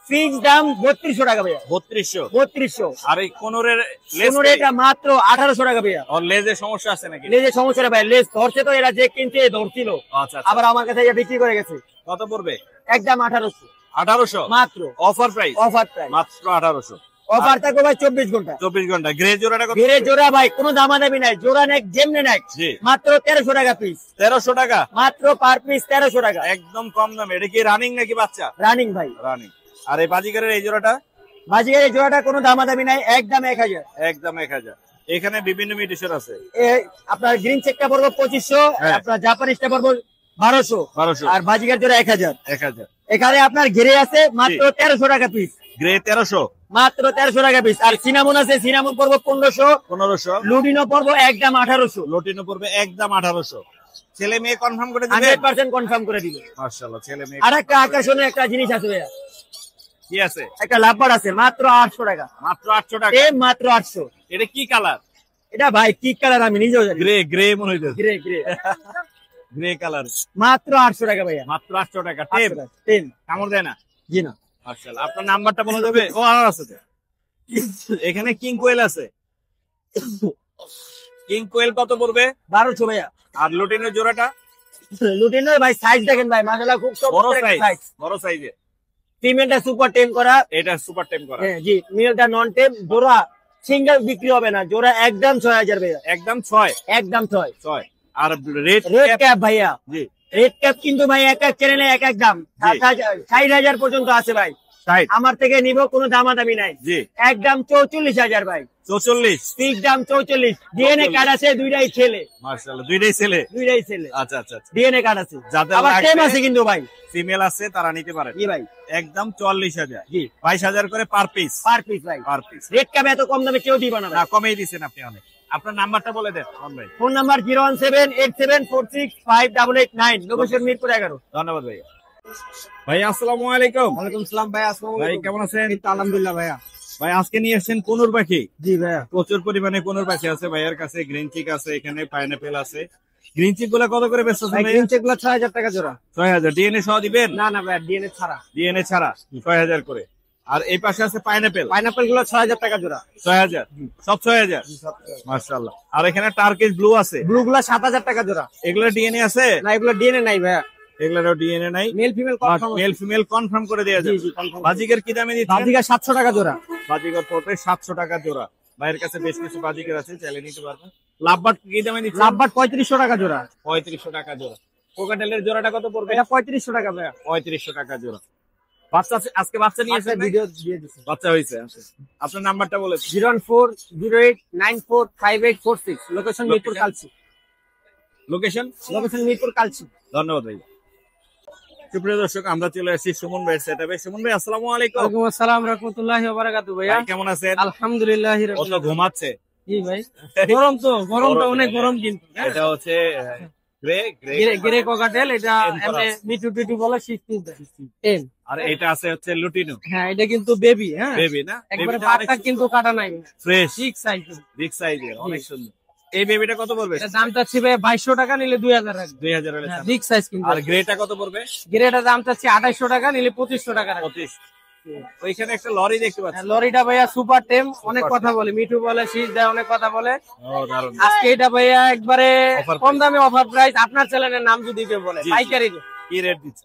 ফিক্স দাম 3200 টাকা ভাইয়া। 3200। 3200। আর এই কোনরের কোনো রেটটা মাত্র 1800 টাকা ভাইয়া। আর লেজের সমস্যা আছে নাকি? লেজের সমস্যাটা ভাই, লেজ ধরছে তো, এরা যে কিনছে ধরছিল, আচ্ছা আচ্ছা। আবার আমার কাছে বিক্রি করে গেছে। কত পড়বে? একদম 1800 1800 মাত্র। Offer price. অফার প্রাইস, মাত্র 1800। অফার থাকবে ভাই 24 ঘন্টা। 24 ঘন্টা। গ্রে জোড়াটা কত? ঘিরে জোড়া ভাই, কোনো দামাদামি নাই, জোড়া নেক যেমনে নেক, জি। মাত্র 1300 টাকা পিস। 1300 টাকা মাত্র পার পিস 1300 টাকা, একদম কম দামে। এটা কি রানিং নাকি বাচ্চা? রানিং ভাই। রানিং। আর এই বাজিগারের এই জোড়াটা? বাজিগার এই জোড়াটা কোনো দামাদামি নাই, একদম 1000। একদম 1000। এখানে বিভিন্ন মিউটেশন আছে। আপনার গ্রিন চেকটা পড়বো 2500, হ্যাঁ। আপনার জাপানিজটা পড়বো 1200, 1200। আর বাজিগার জোড়া 1000। 1000। এখানে আপনার ঘিরে আছে মাত্র 1300 টাকা পিস, গ্রে 1300। মাত্র 1300 টাকা পিস। আর সিনামন আছে, সিনামন পড়বো 1500, 1500। লুডিনো পড়বো একদম 1800। লটিনো পড়বে একদম 1800। ছেলে মেয়ে কনফার্ম করে দিবেন? 100% কনফার্ম করে দিবে। মাশাআল্লাহ, ছেলে মেয়ে। আর একটা আকর্ষণীয় একটা জিনিস আছে ভাইয়া, কি আছে? একটা লাভবার আছে মাত্র 800 টাকা, মাত্র 800 টাকা। মাত্র 800। এটা কি কালার? এটা ভাই কি কালার আমি নিজেও জানি, গ্রে গ্রে মনে হইতেছে। Grey grey. Grey colour. মাত্র 800 টাকা ভাইয়া। মাত্র 800 টাকা। টেম 10। কামড় দেয় না? জি না। মাশাআল্লাহ। আপনার নাম্বারটা বলে দেবে? ও আর আছে তো। এখানে কিং কোয়েল আছে। কিং কোয়েল কত পড়বে? 1200 ভাইয়া। আর লুটিনের জোড়াটা? লুটিনোর ভাই সাইজ দেখেন ভাই, মাশাআল্লাহ খুব বড় সুন্দর সাইজ। সাইজ। বড় সাইজে। ফিমেলটা সুপার টেম করা, এটা সুপার টেম করা। হ্যাঁ জি। মেলটা নন টেম। জোড়া সিঙ্গেল বিক্রি হবে না, জোড়া একদম 6000 ভাইয়া, একদম 6। একদম 6। 6। আর রেড রেড ক্যাপ ভাইয়া, জি। রেড ক্যাপ কিন্তু ভাই এক এক চ্যানেলে এক এক দাম, 60,000 পর্যন্ত আছে ভাই। 60। আমার থেকে নিব, কোনো দামাদামি নাই, জি। একদম 44,000 ভাই। 44। ঠিক দাম 44। ডিএনএ কার্ড আছে, দুইটাই ছেলে, মাশাআল্লাহ, দুইটাই ছেলে। দুইটাই ছেলে। আচ্ছা আচ্ছা আচ্ছা। ডিএনএ কার্ড আছে, যাদের আবার লাগবে- টেম আছে কিন্তু ভাই। ফিমেল আছে, তারা নিতে পারে। জি ভাই, একদম 44,000। জি। 22,000 করে পার পিস। পার পিস ভাই। Per piece. রেড ক্যাপ এত কম দামে কেউ দিবা না না, ভাই। কমেই দিছেন আপনি অনেক। আপনার নাম্বারটা বলে দেন অন ভাই। Phone number 01787465889, location Mirpur 11। ধন্যবাদ ভাই। ভাই আসসালামু আলাইকুম। ওয়ালাইকুম সালাম ভাই, আসসালামু ভাই আলাইকুম। কেমন আছেন? আলহামদুলিল্লাহ ভাইয়া। ভাই আজকে নিয়ে এসেছেন কোনুর পাখি। জি ভাইয়া। প্রচুর পরিমাণে কোনুর পাখি আছে ভাইয়ের কাছে। গ্রিন চিক আছে, এখানে পাইনাপেল আছে। গ্রিন চিক গুলা কত করে বেচতেছেন ভাই ভাই? গ্রিন চেকগুলো 6000 টাকা জোড়া। 6000। ডিএনএ সহ দিবেন? না না ভাই, ডিএনএ ছাড়া। ডিএনএ ছাড়া 6000 করে। আর এই পাশে আছে পাইনাপেল। পাইনাপল গুলো 6000 টাকা জোড়া। 6000। সব 6000। মাশাআল্লাহ। আর এখানে টার্কিশ ব্লু আছে। ব্লু গুলো 7000 টাকা জোড়া। এগুলা ডিএনএ আছে? না, এগুলো ডিএনএ নাই ভাইয়া, এগুলারও ডিএনএ নাই। Male female confirm. Male female confirm করে দেয়া যায়। জি, জি, confirm। বাজিকার কি দামে দিচ্ছেন? বাজিকা 700 টাকা জোড়া। বাজিকার পড়বে 700 টাকা জোড়া। ভাইয়ের কাছে বেশ কিছু বাজিকার আছে, চাইলে নিতে পারবেন। লাভবাট কি দামে দিচ্ছেন? লাভবাট 3500 টাকা জোড়া। 3500 টাকা জোড়া। কোকাটেলের জোড়াটা কত পড়বে? এটা 3500 টাকা ভাইয়া। 3500 টাকা জোড়া। বাচ্চা আজকে বাচ্চা নিয়েছেন নাকি? ভিডিও দিয়ে দিছি। বাচ্চা হয়েছে। আচ্ছা। আপনার নাম্বারটা বলে দিন। 01408945846, লোকেশন মিরপুর কালচি। লোকেশন? লোকেশন মিরপুর কালচি। ধন্যবাদ ভাই। সুপ্রিয় দর্শক, আমরা চলে আসছি সুমন ভাইয়ের সেটআপে। সুমন ভাই আসসালামু আলাইকুম। ওয়ালাইকুম আসসালাম রাহমাতুল্লাহি ওয়া বারাকাতুহু ভাইয়া। ভাই কেমন আছেন? আলহামদুলিল্লাহ ও রাব্বিল তো আলামিন। ঘুমাচ্ছে। জি ভাই, গরম তো, গরমটা অনেক গরম কিন্তু। এটা হচ্ছে গ্রে গ্রে গ্রে কোকাটেল, এটা টেম করা এমনি আছে। মিটু টিটু বলে 16 টেম। আর এটা আছে হচ্ছে লুটিনো। হ্যাঁ, এটা কিন্তু বেবি। হ্যাঁ, বেবি না? একবারে পাটটা কিন্তু কাটা নাই, ফ্রেশ ঠিক সাইজ। বিগ সাইজের, অনেক সুন্দর। এই বেবিটা কত পড়বে? এটা দাম চাচ্ছি ভাই 2200 টাকা, নিলে 2000 রাখবে। 2000 হলে হ্যাঁ, ছাড়। বিগ সাইজ কিন্তু। আর গ্রেটা কত পড়বে? গ্রেটার দাম চাচ্ছি 2800 টাকা, নিলে 2500 টাকা রাখবে। 25। ওইখানে একটা লরি দেখতে পাচ্ছি। হ্যাঁ, লরিটা ভাইয়া সুপার টেম, অনেক কথা বলে, মিঠু বলে, শীষ দেয়, অনেক কথা বলে। ও দারুণ। আজকে এটা ভাইয়া একবারে Offer কম দামে অফার প্রাইস, আপনার চ্যানেলের নাম যদি কেউ বলে, জি, জি। পাইকারি। কি রেট দিচ্ছে?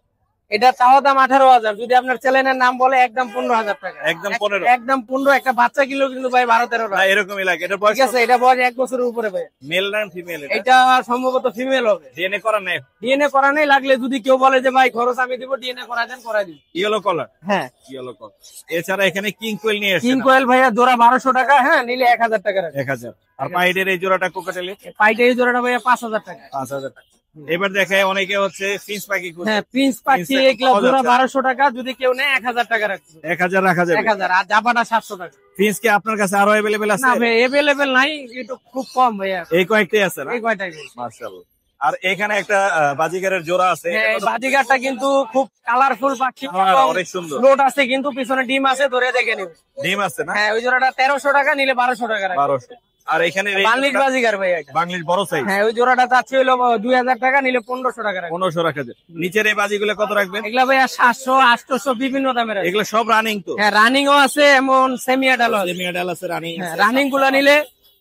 এটা চাওয়া দাম 18,000, যদি আপনার চ্যানেলের নাম বলে একদম 15,000 টাকা। একদম 15? একদম 15। একটা বাচ্চা কিলো কিন্তু ভাই 12-13 না টাকা। এরকমই লাগে। এটা বয়স ঠিক আছে, এটা বয়স 1 বছরের উপরে ভাই। মেল না ফিমেল? এটা সম্ভবত ফিমেল হবে। ডিএনএ করা নেই? ডিএনএ করা নেই, লাগলে যদি কেউ বলে যে ভাই খরচ আমি দিব, ডিএনএ করা দেন, করাই দিই। Yellow colour? হ্যাঁ, ইয়েলো কালার। এছাড়া এখানে কিং কোয়েল নিয়ে কিং এসেছেন কোয়েল ভাইয়া জোড়া 1200 টাকা, হ্যাঁ নিলে 1000 টাকা রাখবে। 1000। আর পাইডের এই জোড়াটা কোকাটেলে? পাইটা এই জোড়াটা ভাইয়া 5000 টাকা। 5000 টাকা। এবার দেখায় অনেকে হচ্ছে ফিন্স পাখি খুঁজছে। হ্যাঁ, প্রিন্স পাখি এগুলা জোড়া 1200 টাকা, যদি কেউ নেয় 1000 টাকা রাখবে। 1000 রাখা যাবে? 1000। আর জাপাটা 700 টাকা। ফিন্স কি আপনার কাছে আরো अवेलेबल আছে? না ভাই, अवेलेबल নাই, একটু খুব কম ভাইয়া। এই কয়েকটাই আছে না? এই কয়টাই। মাশাআল্লাহ। আর এখানে একটা বাজিগারের জোড়া আছে। হ্যাঁ, বাজিগারটা কিন্তু খুব কালারফুল পাখি, অনেক সুন্দর। লোড আছে কিন্তু পিছনে ডিম আছে, ধরে দেখে নিন। ডিম আছে না? হ্যাঁ, ওই জোড়াটা 1300 টাকা, নিলে 1200 টাকা রাখবে। 1200। আর এখানে বাংলিশ বাজিগার ভাই এটা। বাংলিশ বড় সাইজ? হ্যাঁ, ওই জোড়াটা চাচ্ছি হলো 2000 টাকা, নিলে 1500 টাকা রাখবে। 1500 রাখা যায়। নিচের এই বাজিগুলো কত রাখবেন? এগুলা ভাইয়া 700, 800 বিভিন্ন দামের আছে। এগুলো সব রানিং তো? হ্যাঁ, রানিং ও আছে, এমন সেমি আডাল আছে। সেমি আডাল আছে, রানিং হ্যাঁ, আছে। রানিং গুলা নিলে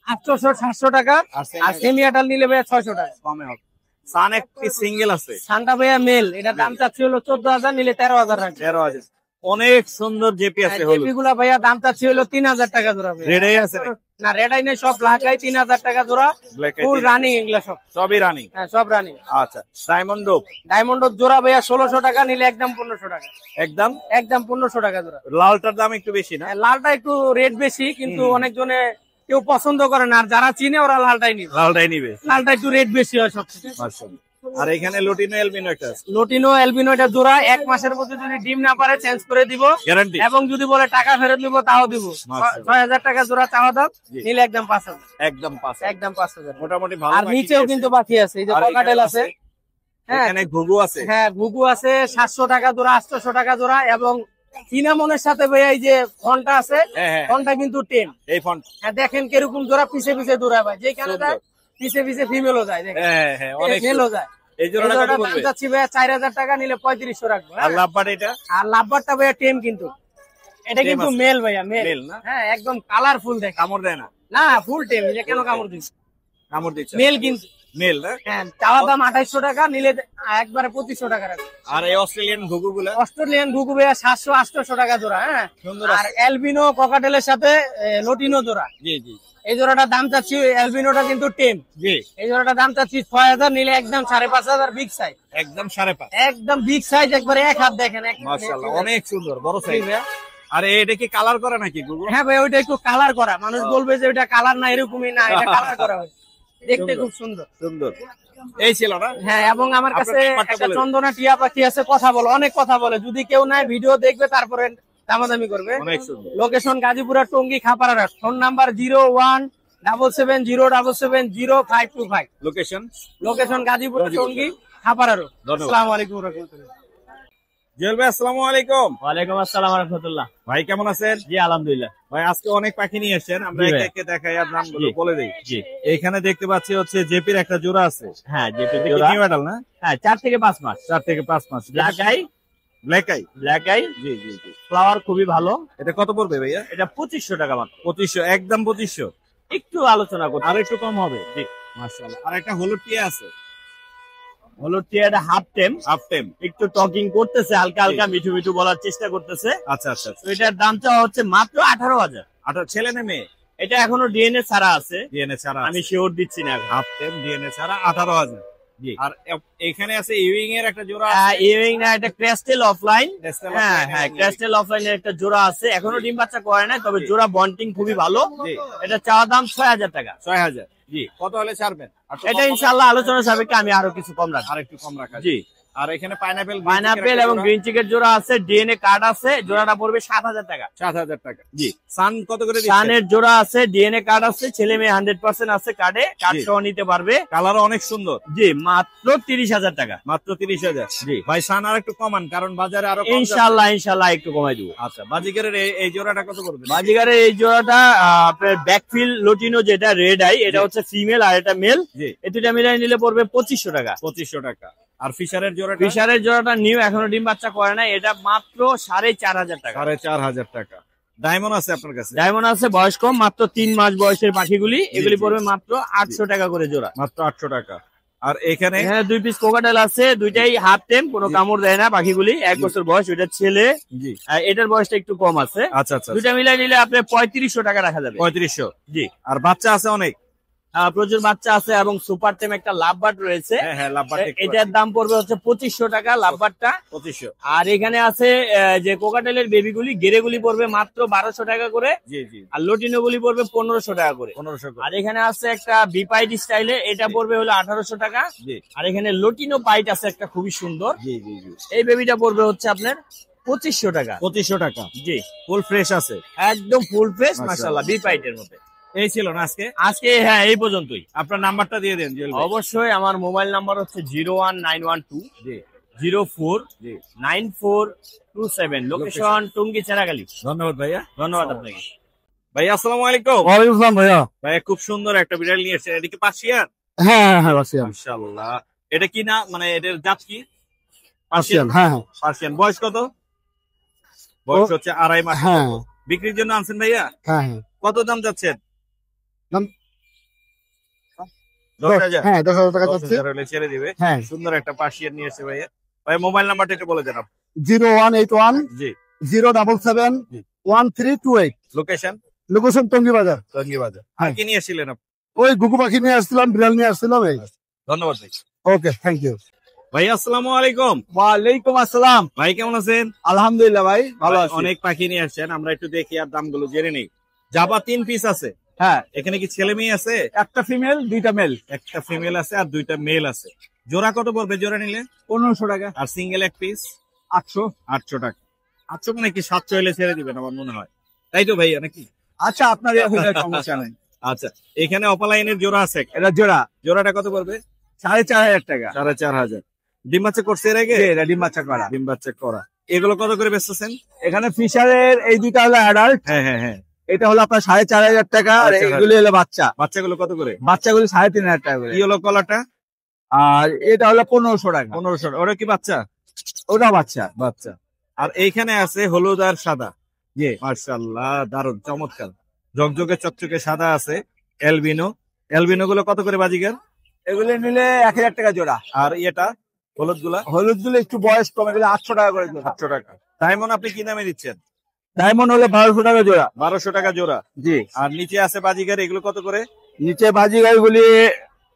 800, 700 টাকা, আর সেমি আডাল নিলে ভাইয়া 600 টাকা। কমে হবে। সান একটি সিঙ্গেল আছে? সান্টা ভাইয়া মেল, এটা দাম চাচ্ছি হলো 14,000, নিলে 13,000 রাখবে। 13,000। অনেক সুন্দর জেপি আছে হলুদ। এগুলা ভাইয়া দাম চাচ্ছি হলো 3,000 টাকা জোড়া ভাইয়া। রেডাই আছে? না, রেডাই নেই, সব ব্ল্যাক আই 3,000 টাকা জোড়া, ব্ল্যাক আই ফুল রানিং এগুলা সব। সবই রানিং? হ্যাঁ, সব রানিং। আচ্ছা। Diamond dope? ডায়মন্ড জোড়া ভাইয়া 1600 টাকা, নিলে একদম 1500 টাকা। একদম? একদম 1500 টাকা জোড়া। লালটার দাম একটু বেশি না? হ্যাঁ, লালটা একটু রেট বেশি, কিন্তু অনেকজনে কেউ পছন্দ করে না, আর যারা চিনে ওরা লালটাই নিবে। লালটাই নিবে? লালটা একটু রেট বেশি হয় সবচেয়ে। মাশাআল্লাহ। আর এখানে লুটিনো এলবিনো একটা আছে? লুটিনো এলবিনো এটা জোড়া 1 মাসের মধ্যে যদি ডিম না পারে চেঞ্জ করে দিব, গ্যারান্টি? এবং যদি বলে টাকা ফেরত দিব তাও দিব। মাশাআল্লাহ। 6000 টাকা জোড়া চাওয়া দাম, নিলে একদম 5000। একদম 5। একদম 5000। মোটামুটি ভালো। আর নিচেও কিন্তু বাকি আছে, এই যে আর ককাটেল আছে। হ্যাঁ, এখানে ঘুঘু আছে? হ্যাঁ, ঘুঘু আছে 700 টাকা জোড়া, 800 টাকা জোড়া, এবং সিনামনের সাথে ভাইয়া এই যে ফোনটা আছে, হ্যাঁ। ফোনটা কিন্তু টেম। এই ফন্ট? হ্যাঁ, দেখেন কিরকম জোড়া পিছে পিছে দৌড়ায় ভাই, যেখানে যায় পিছে পিছে ফিমেলও যায়, দেখেন হ্যাঁ, অনেক মেলও যায়। এই জোড়াটা কত দাম পড়বে? চাচ্ছি ভাইয়া 4000 টাকা, নিলে 3500 রাখবো। আর লাভবাট এটা? আর লাভবারটা ভাইয়া টেম কিন্তু, এটা কিন্তু আছে? মেল ভাইয়া, মেল। মেল না? হ্যাঁ, একদম কালারফুল দেখ। কামড় দেয় না? না, ফুল টেম, এটা কেন কামড় দিচ্ছে? কামড় দিচ্ছে? মেল কিন্তু। মেল না? হ্যাঁ, চাওয়া দাম 2800 টাকা, নিলে একবারে 2500 টাকা রাখবো। আর এই অস্ট্রেলিয়ান ঘুঘু গুলা? অস্ট্রেলিয়ান ঘুঘু ভাইয়া 700-800 টাকা জোড়া। হ্যাঁ, সুন্দর আর এলবিনো ককাটেলের সাথে লোটিনো জোড়া, জি জি এই জোড়াটা দাম চাচ্ছি, এলবিনোটা কিন্তু টেম, জি। এই জোড়াটা দাম চাচ্ছি 6000, নিলে একদম 5,500। বিগ সাইজ, একদম 5.5। একদম বিগ সাইজ, একবারে 1 হাত দেখেন। মাশাআল্লাহ, অনেক সুন্দর, বড় জি সাইজ। ভাইয়া। আর এটা কি কালার করা নাকি ঘুঘু? হ্যাঁ ভাই, ওইটা একটু কালার করা, মানুষ বলবে যে ওইটা কালার না, এরকমই না, এটা কালার করা হয়, দেখতে খুব সুন্দর। সুন্দর। এই ছিল না? হ্যাঁ, এবং আমার কাছে আপনার নাম্বারটা একটা বলে দিন। চন্দনা টিয়া পাখি আছে, কথা বলে, অনেক কথা বলে, যদি কেউ নাই ভিডিও দেখবে তারপরে দামাদামি করবে। অনেক সুন্দর। লোকেশন গাজীপুরের Tongi Khapara, phone number 017707700525। Location? Location গাজীপুরের টঙ্গী খাপাড়া। ধন্যবাদ। আসসালামু আলাইকুম ওয়া রাহমাতুল্লাহ। জুয়েল ভাই আসসালামু আলাইকুম। ওয়ালাইকুম আসসালাম ওয়া রাহমাতুল্লাহ। ভাই কেমন আছেন? জি আলহামদুলিল্লাহ। ভাই আজকে অনেক পাখি নিয়ে এসেছেন, আমরা জি একে ভাই। একে দেখাই আর নামগুলো জি। বলে দেই। জি, এখানে দেখতে পাচ্ছি হচ্ছে জেপির একটা জোড়া আছে। হ্যাঁ, যেটা এটা কি জোড়া, নিউ অ্যাডাল না? হ্যাঁ 4 থেকে 5 মাস। 4 থেকে 5 মাস। Black eye, black eye? Black eye, জি জি জি। ফ্লাওয়ার খুবই ভালো। এটা কত পড়বে ভাইয়া? এটা 2500 টাকা মাত্র। 2500, একদম 2500। একটু আলোচনা করতে আর একটু কম হবে? জি। মাশাআল্লাহ। আর একটা হলুদ টিয়া আছে? হলো টিয়াটা হাফ টেম, হাফ টেম? একটু টকিং করতেছে, হালকা হালকা মিঠু মিঠু বলার চেষ্টা করতেছে। আচ্ছা আচ্ছা। তো এটার দাম চাওয়া হচ্ছে মাত্র 18,000। ছেলে না মেয়ে? এটা এখনো ডিএনএ ছাড়া আছে, ডিএনএ ছাড়া? আমি শিওর দিচ্ছি না। হাফ টেম ডিএনএ ছাড়া 18,000। জি। আর এখানে আছে ইউইং এর একটা জোড়া আছে? ইউইং না, এটা ক্রিস্টাল অফলাইন। Crystal হ্যাঁ offline হ্যাঁ, এবং ক্রিস্টাল অফলাইনের একটা জোড়া আছে, এখনো ডিম বাচ্চা করে নাই, তবে জোড়া বন্টিং খুবই ভালো। জি। এটা চাওয়া দাম 6000 টাকা। 6000? জি। কত হলে ছাড়বেন? আর তো এটা কম হবে? ইনশাআল্লাহ আলোচনা সাপেক্ষে আমি আরো কিছু কম রাখবো। আর একটু কম রাখা যায়। জি। আর এখানে পাইনাপেল পাইনাপেল এবং গ্রিন চিকের জোড়া আছে, ডিএনএ কার্ড আছে, জোড়াটা পড়বে 7000 টাকা। 7000 টাকা। জি। সান কত করে দিচ্ছেন? সানের জোড়া আছে, ডিএনএ কার্ড আছে, ছেলে মেয়ে 100% আছে কার্ডে, কার্ড জি। সহ নিতে পারবে। কালার অনেক সুন্দর। জি, মাত্র 30,000 টাকা। মাত্র 30,000? জি। ভাই সান আর একটু কমান, কারণ বাজারে আরো কম যাচ্ছে। ইনশাআল্লাহ ইনশাআল্লাহ একটু কমাই দিব। আচ্ছা, বাজিকারের এই জোড়াটা কত করবে? বাজিগারের এই জোড়াটা আপনার ব্যাকফিল লটিনো, যেটা রেড আই, এটা হচ্ছে ফিমেল আর এটা মেল। জি। এই দুইটা মিলাই নিলে পড়বে 2500 টাকা। 2500 টাকা। আর ফিশারের জোড়াটা? ফিশারের জোড়াটা নিউ, এখনো ডিম বাচ্চা করে নাই, এটা মাত্র 4500 টাকা। 4500 টাকা। ডায়মন্ড আছে আপনার কাছে? ডায়মন্ড আছে, বয়স কম, মাত্র 3 মাস বয়সের পাখিগুলি, এগুলি জি। পড়বে মাত্র 800 টাকা করে জোড়া। মাত্র 800 টাকা। আর এখানে এখানে 2 পিস কোকাটেল আছে, দুইটাই হাফ টেম, কোনো কামড় দেয় না পাখিগুলি। 1 বছর বয়স, ওইটা ছেলে, জি এটার বয়সটা একটু কম আছে। আচ্ছা আচ্ছা দুইটা মিলাই নিলে আপনার 3500 টাকা রাখা যাবে। 3500। জি, আর বাচ্চা আছে অনেক। প্রচুর বাচ্চা আছে এবং সুপার টেম একটা লাভবার্ড রয়েছে। হ্যাঁ হ্যাঁ, লাভবার্ড এটার দাম পড়বে হচ্ছে 2500 টাকা লাভবার্ডটা। 2500। আর এখানে আছে যে কোকাটেলের বেবিগুলি, গেরেগুলি পড়বে মাত্র 1200 টাকা করে, জি জি, আর লটিনো গুলি পড়বে 1500 টাকা করে। 1500 আর এখানে আছে একটা বিপাইট স্টাইলে, এটা পড়বে হলো 1800 টাকা। জি আর এখানে লটিনো পাইট আছে একটা খুবই সুন্দর, জি জি জি, এই বেবিটা পড়বে হচ্ছে আপনার 2500 টাকা। 2500 টাকা। জি, ফুল ফ্রেশ আছে একদম ফুল ফ্রেশ মাশাআল্লাহ। মাশাআল্লাহ, বিপাইটের মধ্যে। এই ছিল না আজকে? আজকে হ্যাঁ এই পর্যন্তই। আপনার নাম্বারটা দিয়ে দেন জুয়েল ভাই। অবশ্যই আমার মোবাইল নাম্বার হচ্ছে 01912 জি 04 জি, 9427, লোকেশন টুঙ্গি চেরাগালি। ধন্যবাদ ভাইয়া। ধন্যবাদ আপনাকে। ভাইয়া আসসালামু আলাইকুম। ওয়ালাইকুম আসসালাম ভাইয়া। ভাইয়া খুব সুন্দর একটা বিড়াল নিয়ে এসেছেন, এটা কি পার্সিয়ান? হ্যাঁ হ্যাঁ হ্যাঁ পার্সিয়ান। মাশাআল্লাহ। এটা কি না, মানে এটার জাত কি? পার্সিয়ান, হ্যাঁ হ্যাঁ পার্সিয়ান। বয়স কত? বয়স হচ্ছে 2.5 মাস। হ্যাঁ বিক্রির জন্য আনছেন ভাইয়া? হ্যাঁ হ্যাঁ কত দাম যাচ্ছেন? দাম 10,000। হ্যাঁ 10,000 টাকা যাচ্ছে। 10,000 হলে ছেড়ে দিবে। হ্যাঁ সুন্দর একটা পার্সিয়ান নিয়ে এসেছে ভাইয়া। ভাই মোবাইল নাম্বারটা একটু বলে দেন আপনি। 0181 জি। 077 জি। 1328। লোকেশন লোকেশন টঙ্গী বাজার। টঙ্গী বাজার। আর হ্যাঁ। কি নিয়ে এসেছিলেন আপনি? ওই গুগু পাখি নিয়ে আসছিলাম, বিড়াল নিয়ে আসছিলাম এই। ধন্যবাদ ভাই। ওকে, থ্যাংক ইউ। ভাই আসসালামু আলাইকুম। ওয়ালাইকুম আসসালাম। ভাই কেমন আছেন? আলহামদুলিল্লাহ ভাই, ভালো ভাই, আছি। অনেক পাখি নিয়ে আসছেন, আমরা একটু দেখি আর দামগুলো জেনে নেই। জাবা 3 পিস আছে। হ্যাঁ, এখানে কি ছেলে মেয়ে আছে? একটা ফিমেল, দুইটা মেল। একটা ফিমেল আছে আর 2টা মেল আছে। জোড়া কত পড়বে জোড়া নিলে? 1500 টাকা। আর সিঙ্গেল এক পিস 800। 800 টাকা। 800 মানে কি 700 হলে ছেড়ে দিবেন আমার মনে হয়, তাই তো ভাইয়া নাকি? আচ্ছা, আপনার সমস্যা নাই। আচ্ছা, এখানে অপালাইনের জোড়া আছে। এটা জোড়া জোড়াটা কত পড়বে? 4500 টাকা। 4500। ডিম বাচ্চা করছে এর আগে? এটা ডিম বাচ্চা করা। ডিম বাচ্চা করা। এগুলো কত করে বেচতেছেন? এখানে ফিশারের এই দুইটা হলো অ্যাডাল্ট, হ্যাঁ হ্যাঁ হ্যাঁ। এটা হলো আপনার 4500 টাকা, আর 4500 এইগুলো হলো বাচ্চা। বাচ্চাগুলো কত করে? বাচ্চাগুলো 3500 টাকা করে। ইয়েলো কলারটা আর এটা হলো 1500 টাকা। 1500। ওটা কি বাচ্চা? ওটা বাচ্চা। বাচ্চা। আর এইখানে আছে হলুদ আর সাদা। জি, মাশাআল্লাহ, দারুণ চমৎকার, ঝকঝকে চকচকে সাদা আছে। অ্যালবিনো। অ্যালবিনো গুলো কত করে বাজিগার? এগুলো নিলে 1000 টাকা জোড়া। আর এটা হলুদ গুলা? হলুদ গুলো একটু বয়স কম, এগুলো 800 টাকা করে জোড়া। 800 টাকা। ডায়মন্ড আপনি কি দামে দিচ্ছেন? ডায়মন্ড হলে 1200 টাকা জোড়া। 1200 টাকা জোড়া। জি, আর নিচে আছে বাজিগার, এগুলো কত করে? নিচে বাজিগার গুলি,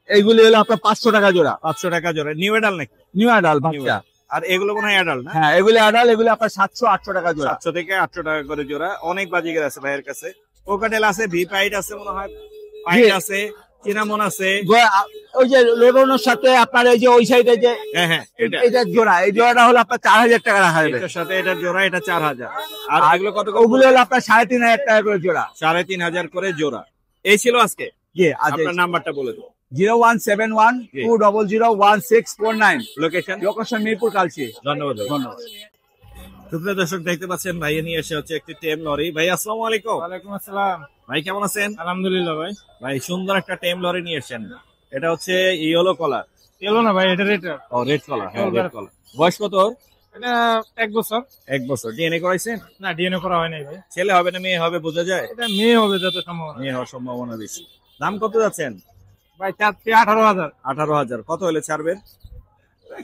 এইগুলি হলো আপনার 500 টাকা জোড়া। 500 টাকা জোড়া। নিউ এডাল নাকি? নিউ অ্যাডাল্ট বাচ্চা। আর এগুলো মনে হয় অ্যাডাল না? হ্যাঁ, এগুলি অ্যাডাল্ট, এগুলি আপনার 700-800 টাকা জোড়া। 700 থেকে 800 টাকা করে জোড়া। অনেক বাজিগার আছে ভাইয়ের কাছে। কোকাটেল আছে, ভি পাইট আছে মনে হয়, পাইট আছে, চিনামন আছে। ওই যে লোডনের সাথে আপনার এই যে ওই সাইডে যে হ্যাঁ হ্যাঁ, এটা এটা জোড়া, এই জোড়াটা হলো আপনার 4000 টাকা রাখা যাবে। এটার সাথে এটার জোড়া, এটা 4000। আর এগুলো কত করে? ওগুলো হলো আপনার 3500 টাকা করে জোড়া। 3500 করে জোড়া। এই ছিল আজকে। জি, আপনার নাম্বারটা বলে দেবো। 0171-2001649। লোকেশন? লোকেশন মিরপুর কালচি। ধন্যবাদ ভাই। ধন্যবাদ। সুপ্রিয় দর্শক দেখতে পাচ্ছেন ভাইয়া নিয়ে এসে হচ্ছে একটি টেম লরি। ভাই আসসালামু আলাইকুম। ওয়ালাইকুম আসসালাম। ভাই কেমন আছেন? আলহামদুলিল্লাহ ভাই। ভাই সুন্দর একটা টেম লরি নিয়ে এসেছেন। এটা হচ্ছে ইয়েলো কলার। এলো না ভাই, এটা রেট। ও রেড কলার। হ্যাঁ, Silver রেড কলার। বয়স কত ওর? এটা 1 বছর। 1 বছর। ডিএনএ করাইছেন? না, ডিএনএ করা হয় নাই ভাই। ছেলে হবে না মেয়ে হবে বোঝা যায়? এটা মেয়ে হবে যত সম্ভব। মেয়ে হওয়ার সম্ভাবনা বেশি। দাম কত যাচ্ছেন? ভাই 18,000। 18,000। কত হলে ছাড়বেন?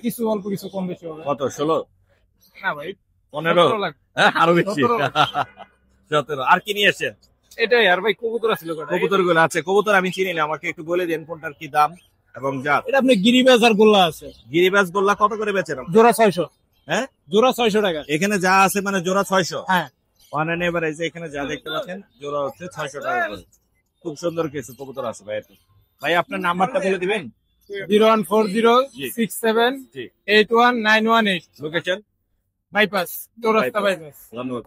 কিছু অল্প কিছু কম বেশি হবে। কত? 16? না ভাই, 15? 17 লাখ। হ্যাঁ, আরো বেশি। 17 17। আর কি নিয়ে এসেছেন? এটাই। আর ভাই কবুতর আছিল কটা? কবুতর গুলো আছে। কবুতর আমি চিনি না, আমাকে একটু বলে দেন কোনটার কি দাম এবং জাত। এটা আপনি গিরিবাজ আর গোল্লা আছে। গিরিবাজ গোল্লা কত করে বেচেন আপনি? জোড়া 600। হ্যাঁ, জোড়া 600 টাকা। এখানে যা আছে মানে জোড়া 600। হ্যাঁ। ওয়ান এন্ড এভারেজ এখানে যা দেখতে পাচ্ছেন জোড়া হচ্ছে 600 টাকা করে। খুব সুন্দর কিছু কবুতর আছে ভাই। ভাই আপনার নাম্বারটা বলে দিবেন? 01406781918। লোকেশন? বাইপাস, চৌরাস্তা বাইপাস। ধন্যবাদ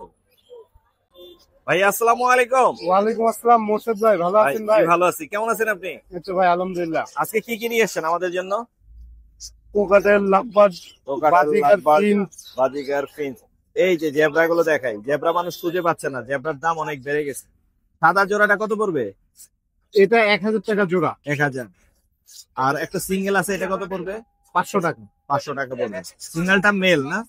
ভাই। আসসালামু আলাইকুম। ওয়ালাইকুম আসসালাম মোর্শেদ ভাই, ভালো ভাই, আছেন ভাই? জি, ভালো আছি। কেমন আছেন আপনি? এই তো ভাই আলহামদুলিল্লাহ। আজকে কি কি নিয়ে এসেছেন আমাদের জন্য? Cockatiel, lovebird, budgerigar, prince. Budgerigar, finch. এই যে জেব্রা গুলো দেখাই, জেব্রা মানুষ খুঁজে পাচ্ছে না, জেব্রার দাম অনেক বেড়ে গেছে। সাদা জোড়াটা কত পড়বে? এটা 1000 টাকা জোড়া। 1000। আর একটা সিঙ্গেল আছে, এটা কত পড়বে? 500 টাকা। 500 টাকা পড়বে। সিঙ্গেলটা মেল না?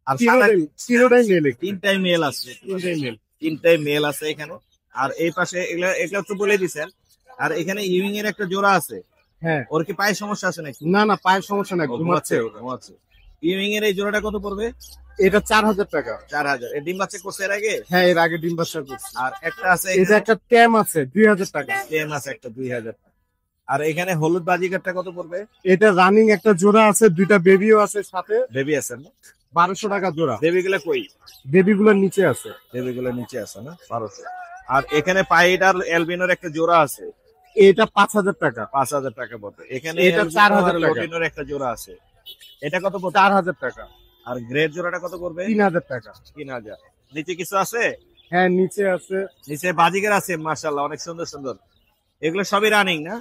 আর তিনটাই মেলে। তিনটাই মেল আছে। তিনটাই মেল। তিনটাই মেল আছে এখানে। আর এই পাশে এগুলা এগুলা তো বলে দিছেন। আর এখানে ইউইং এর একটা জোড়া আছে, হ্যাঁ। ওর কি পায়ের সমস্যা আছে নাকি? না না, পায়ের সমস্যা নাই, ঘুমাচ্ছে। ঘুমাচ্ছে। ইউইং এর এই জোড়াটা কত পড়বে? এটা 4000 টাকা। 4000। এর ডিম বাচ্চা করছে এর আগে? হ্যাঁ, এর আগে ডিম বাচ্চা করছে। আর একটা আছে এটা একটা ট্যাম আছে 2000 টাকা। টেম আছে একটা 2000 টাকা। আর এখানে হলুদ বাজিকারটা কত পড়বে? এটা রানিং একটা জোড়া আছে, দুইটা বেবিও আছে সাথে, বেবি আছে না? 1200 টাকা জোড়া। বেবি গুলো কই? বেবিগুলো নিচে আছে। বেবি গুলো নিচে আছে না? 1200। আর এখানে পাইট আর অ্যালবিনোর একটা জোড়া আছে, এটা 5000 টাকা। 5000 টাকা পড়বে। এখানে এটা 4000 টাকা। লোটিনোর একটা জোড়া আছে, এটা কত পড়বে? 4000 টাকা। আর গ্রেড জোড়াটা কত পড়বে? 3000 টাকা। 3000। নিচে কিছু আছে? হ্যাঁ, নিচে আছে। নিচে বাজিকার আছে মাশাআল্লাহ, অনেক সুন্দর সুন্দর। এগুলো সবই রানিং না?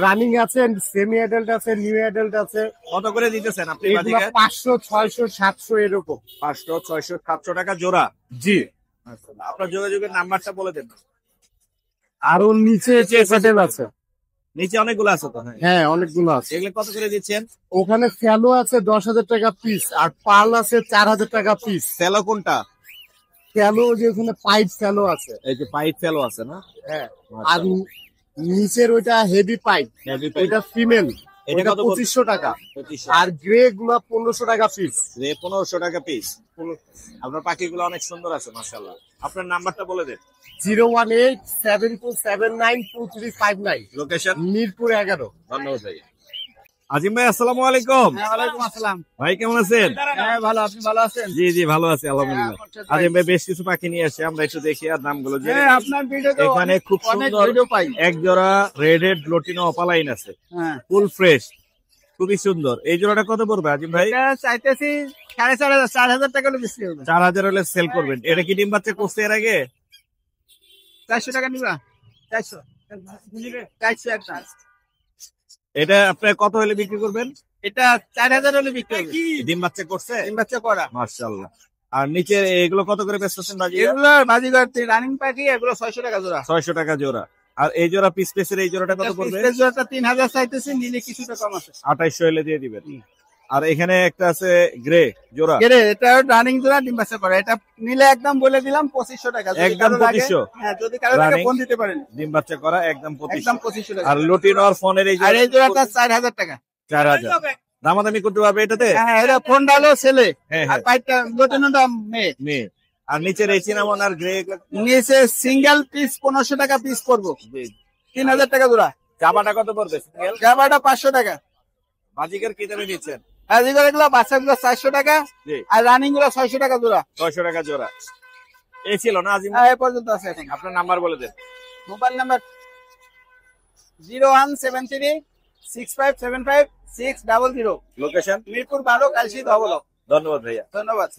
রানিং আছে, সেমি অ্যাডাল্ট আছে, নিউ অ্যাডাল্ট আছে। কত করে দিতেছেন আপনি এগুলো বাজিকার? 500, 600, 700 এরকম। 500, 600, 700 টাকা জোড়া। জি। আপনার যোগাযোগের নাম্বারটা বলে দেন। আরো নিচে চেসাটেল আছে। নিচে অনেকগুলো আছে তো? হ্যাঁ, অনেকগুলো আছে। এগুলো কত করে দিচ্ছেন? ওখানে ফেলো আছে 10,000 টাকা পিস, আর পার্ল আছে 4000 টাকা পিস। ফেলো কোনটা? ফেলো যে ওখানে পাইপ ফেলো আছে। এই যে পাইপ ফেলো আছে না? হ্যাঁ। আর নিচের ওইটা হেভি পাইপ, হেভি পাইপ। ওইটা ফিমেল, এটা এটা কত পড়বে? 2500 টাকা। 2500। আর গ্রে গুলা 1500 টাকা পিস। রে 1500 টাকা পিস। আপনার পাখিগুলো অনেক সুন্দর আছে মাশাআল্লাহ। আপনার নাম্বারটা বলে দেন। 01872792359, লোকেশন মিরপুর 11। ধন্যবাদ ভাই। আজিম ভাই আসসালামু আলাইকুম। ওয়ালাইকুম আসসালাম। ভাই কেমন আছেন? হ্যাঁ ভালো, আপনি ভালো আছেন? জি জি ভালো আছি আলহামদুলিল্লাহ। আজিম ভাই বেশ কিছু পাখি নিয়ে আসে, আমরা একটু দেখি আর নামগুলো জেনে হ্যাঁ, নিই। আপনার ভিডিও তো এখানে খুব অনেক সুন্দর ভিডিও পাই। এক জোড়া রেড হেড লোটিনো অপালাইন আছে, হ্যাঁ, ফুল ফ্রেশ, খুবই সুন্দর। এই জোড়াটা কত পড়বে আজিম ভাই? এটা চাইতেছি 4,500, 4,000 টাকা হলে বিক্রি হবে। 4000 হলে সেল করবেন। এটা কি ডিম বাচ্চা করছে এর আগে? 400 টাকা নিবা? 400 একটা। এটা আপনি কত হলে বিক্রি করবেন? এটা 4,000 হলে বিক্রি হবে। ডিম বাচ্চা করছে? ডিম বাচ্চা করা। মাশাআল্লাহ। আর নিচে এগুলো কত করে বেচতেছেন বাজি? এগুলো বাজিগার রানিং পাখি, এগুলো 600 টাকা জোড়া। 600 টাকা জোড়া। আর এই জোড়া পিস পিসের এই জোড়াটা কত পড়বে? পিসের জোড়াটা 3000 চাইতেছি, নিলে কিছুটা কম আছে। 2800 হলে দিয়ে দিবেন। আর এখানে একটা আছে গ্রে জোড়া, গেরে এটা রানিং জোড়া, ডিম বাচ্চা করা। এটা নিলে একদম বলে দিলাম 2500 টাকা। যদি একদম কারো লাগে- 2500? হ্যাঁ, যদি কারো লাগে Running? ফোন দিতে পারেন। ডিম বাচ্চা করা একদম একদম 2500। 2500 টাকা। আর লুটিন আর ফোনের এই আর এই জোড়াটা জোড়াটা 4000 টাকা। 4000। দামাদামি করতে পারবে এটাতে? হ্যাঁ, এটা ফোন ডালো ছেলে, হ্যাঁ আর হ্যাঁ, পাইপটা গোটানোটা মেয়ে। মেয়ে। আর নিচের এই চিনামন আর গ্রে নিচে সিঙ্গেল পিস 1500 টাকা পিস করবো, 3000 টাকা জোড়া। জামাটা কত পড়বে? সিঙ্গেল জামাটা 500 টাকা। বাজিকার কি দামে দিচ্ছেন? আর এগুলো বাচ্চাগুলো 400 টাকা, জি। আর রানিং গুলো 600 টাকা জোড়া। 600 টাকা জোড়া। এই ছিল না আজিম? হ্যাঁ, এ পর্যন্ত আছে এখন। আপনার নাম্বার বলে দেন। Mobile number 017365756000। Location? Mirpur 12, Kalshi ধবল। ধন্যবাদ ভাইয়া। ধন্যবাদ।